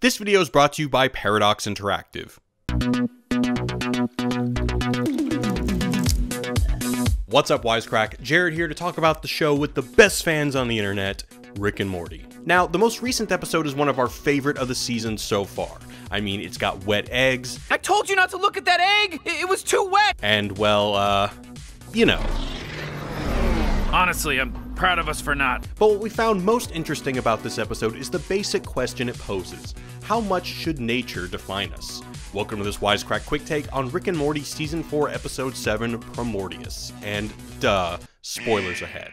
This video is brought to you by Paradox Interactive. What's up, Wisecrack? Jared here to talk about the show with the best fans on the internet, Rick and Morty. Now, the most recent episode is one of our favorite of the season so far. I mean, it's got wet eggs. I told you not to look at that egg! It was too wet! And, well, you know. Honestly, I'm proud of us for not. But what we found most interesting about this episode is the basic question it poses. How much should nature define us? Welcome to this Wisecrack Quick Take on Rick and Morty Season 4, Episode 7, Primordius. And, spoilers ahead.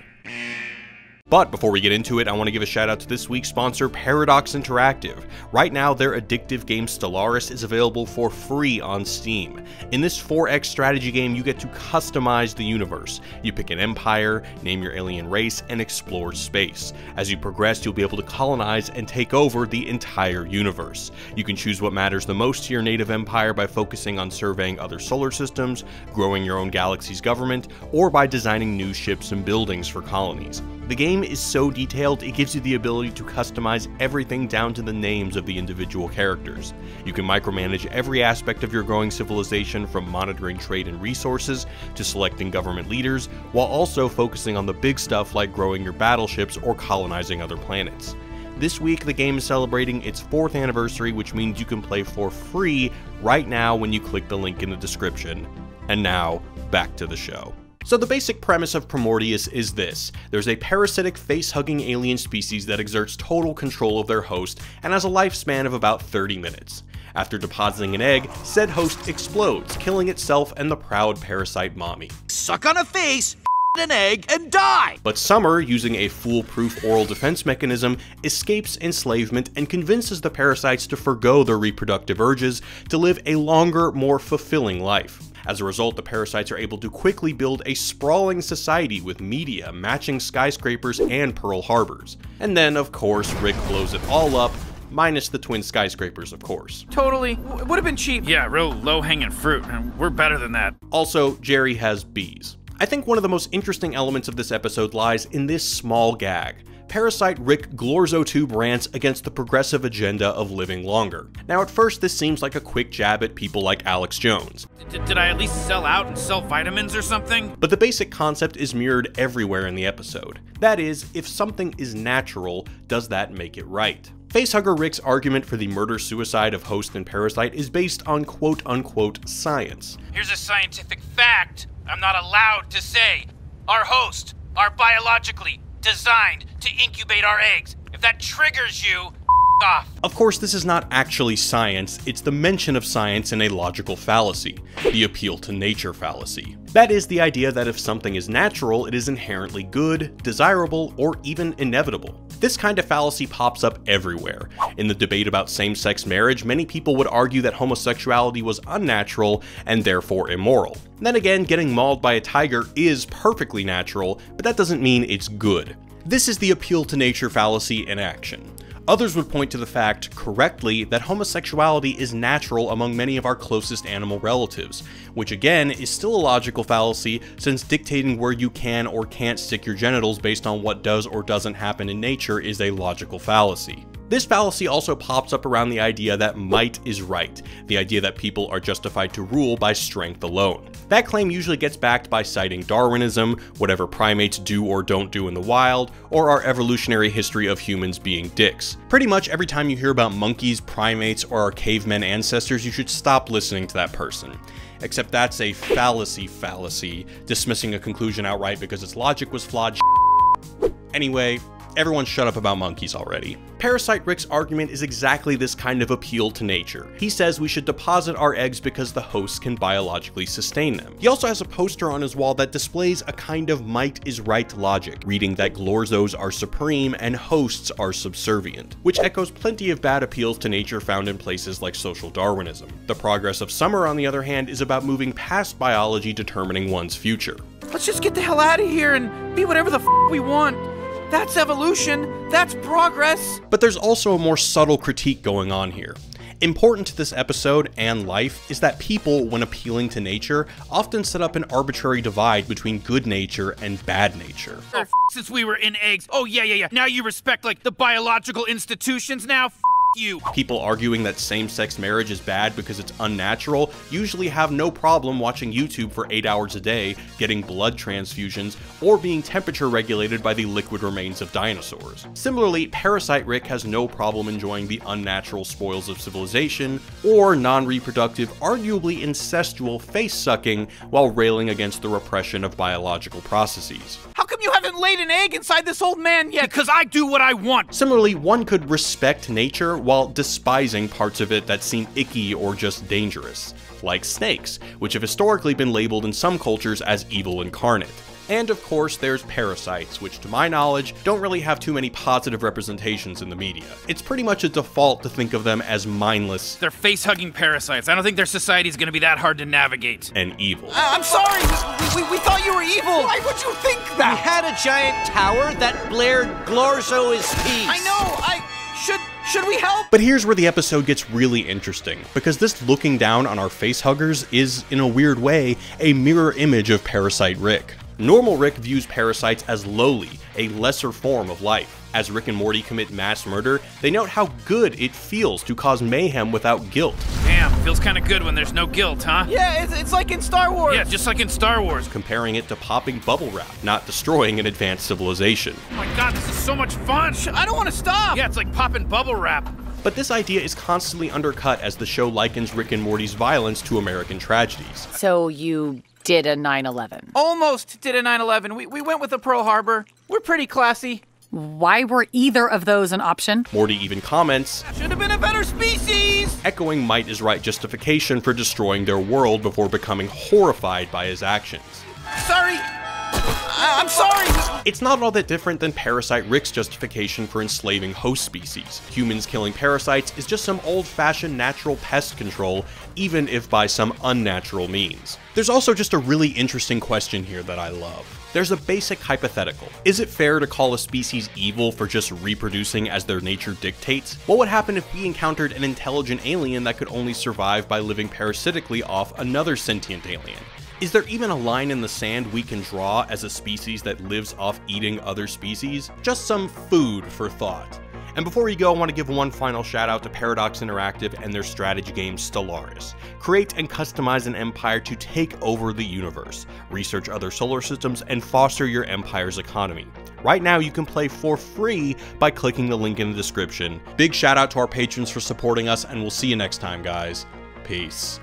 But before we get into it, I want to give a shout out to this week's sponsor, Paradox Interactive. Right now, their addictive game Stellaris is available for free on Steam. In this 4X strategy game, you get to customize the universe. You pick an empire, name your alien race, and explore space. As you progress, you'll be able to colonize and take over the entire universe. You can choose what matters the most to your native empire by focusing on surveying other solar systems, growing your own galaxy's government, or by designing new ships and buildings for colonies. The game is so detailed, it gives you the ability to customize everything down to the names of the individual characters. You can micromanage every aspect of your growing civilization, from monitoring trade and resources to selecting government leaders, while also focusing on the big stuff like growing your battleships or colonizing other planets. This week, the game is celebrating its 4th anniversary, which means you can play for free right now when you click the link in the description. And now, back to the show. So the basic premise of Primordius is this. There's a parasitic, face-hugging alien species that exerts total control of their host and has a lifespan of about 30 minutes. After depositing an egg, said host explodes, killing itself and the proud parasite mommy. Suck on a face, an egg, and die! But Summer, using a foolproof oral defense mechanism, escapes enslavement and convinces the parasites to forgo their reproductive urges to live a longer, more fulfilling life. As a result, the parasites are able to quickly build a sprawling society with media, matching skyscrapers, and Pearl Harbors. And then, of course, Rick blows it all up, minus the twin skyscrapers, of course. Totally. Would have been cheap. Yeah, real low-hanging fruit, and we're better than that. Also, Jerry has bees. I think one of the most interesting elements of this episode lies in this small gag. Parasite Rick Glorzotube rants against the progressive agenda of living longer. Now, at first, this seems like a quick jab at people like Alex Jones. Did I at least sell out and sell vitamins or something? But the basic concept is mirrored everywhere in the episode. That is, if something is natural, does that make it right? Facehugger Rick's argument for the murder-suicide of host and parasite is based on quote-unquote science. Here's a scientific fact I'm not allowed to say. Our hosts are biologically designed to incubate our eggs. If that triggers you, off. Of course, this is not actually science, it's the mention of science in a logical fallacy, the appeal to nature fallacy. That is the idea that if something is natural, it is inherently good, desirable, or even inevitable. This kind of fallacy pops up everywhere. In the debate about same-sex marriage, many people would argue that homosexuality was unnatural and therefore immoral. Then again, getting mauled by a tiger is perfectly natural, but that doesn't mean it's good. This is the appeal to nature fallacy in action. Others would point to the fact, correctly, that homosexuality is natural among many of our closest animal relatives, which again is still a logical fallacy, since dictating where you can or can't stick your genitals based on what does or doesn't happen in nature is a logical fallacy. This fallacy also pops up around the idea that might is right, the idea that people are justified to rule by strength alone. That claim usually gets backed by citing Darwinism, whatever primates do or don't do in the wild, or our evolutionary history of humans being dicks. Pretty much every time you hear about monkeys, primates, or our cavemen ancestors, you should stop listening to that person. Except that's a fallacy, dismissing a conclusion outright because its logic was flawed. Anyway, everyone shut up about monkeys already. Parasite Rick's argument is exactly this kind of appeal to nature. He says we should deposit our eggs because the hosts can biologically sustain them. He also has a poster on his wall that displays a kind of might is right logic, reading that Glorzos are supreme and hosts are subservient, which echoes plenty of bad appeals to nature found in places like social Darwinism. The progress of Summer, on the other hand, is about moving past biology determining one's future. Let's just get the hell out of here and be whatever the f we want. That's evolution, that's progress. But there's also a more subtle critique going on here. Important to this episode and life is that people, when appealing to nature, often set up an arbitrary divide between good nature and bad nature. Oh, since we were in eggs. Oh, yeah. Now you respect, like, the biological institutions now? you. People arguing that same-sex marriage is bad because it's unnatural usually have no problem watching YouTube for 8 hours a day, getting blood transfusions, or being temperature regulated by the liquid remains of dinosaurs. Similarly, Parasite Rick has no problem enjoying the unnatural spoils of civilization, or non-reproductive, arguably incestual face-sucking while railing against the repression of biological processes. How come you haven't laid an egg inside this old man yet? Because I do what I want. Similarly, one could respect nature while despising parts of it that seem icky or just dangerous, like snakes, which have historically been labeled in some cultures as evil incarnate. And of course, there's parasites, which to my knowledge, don't really have too many positive representations in the media. It's pretty much a default to think of them as mindless. They're face-hugging parasites. I don't think their society's gonna be that hard to navigate. And evil. I'm sorry. We thought you were evil. Why would you think that? We had a giant tower that blared Glorzo is peace. I know. Should we help? But here's where the episode gets really interesting, because this looking down on our facehuggers is, in a weird way, a mirror image of Parasite Rick. Normal Rick views parasites as lowly, a lesser form of life. As Rick and Morty commit mass murder, they note how good it feels to cause mayhem without guilt. Damn, feels kinda good when there's no guilt, huh? Yeah, it's like in Star Wars. Yeah, just like in Star Wars. Comparing it to popping bubble wrap, not destroying an advanced civilization. Oh my god, this is so much fun! I don't want to stop! Yeah, it's like popping bubble wrap. But this idea is constantly undercut as the show likens Rick and Morty's violence to American tragedies. So you did a 9/11. Almost did a 9/11. We went with a Pearl Harbor. We're pretty classy. Why were either of those an option? Morty even comments, Should have been a better species! echoing Might is Right justification for destroying their world before becoming horrified by his actions. Sorry! I'm sorry! It's not all that different than Parasite Rick's justification for enslaving host species. Humans killing parasites is just some old-fashioned natural pest control, even if by some unnatural means. There's also just a really interesting question here that I love. There's a basic hypothetical. Is it fair to call a species evil for just reproducing as their nature dictates? What would happen if we encountered an intelligent alien that could only survive by living parasitically off another sentient alien? Is there even a line in the sand we can draw as a species that lives off eating other species? Just some food for thought. And before you go, I want to give one final shout out to Paradox Interactive and their strategy game Stellaris. Create and customize an empire to take over the universe, research other solar systems, and foster your empire's economy. Right now you can play for free by clicking the link in the description. Big shout out to our patrons for supporting us, and we'll see you next time, guys. Peace.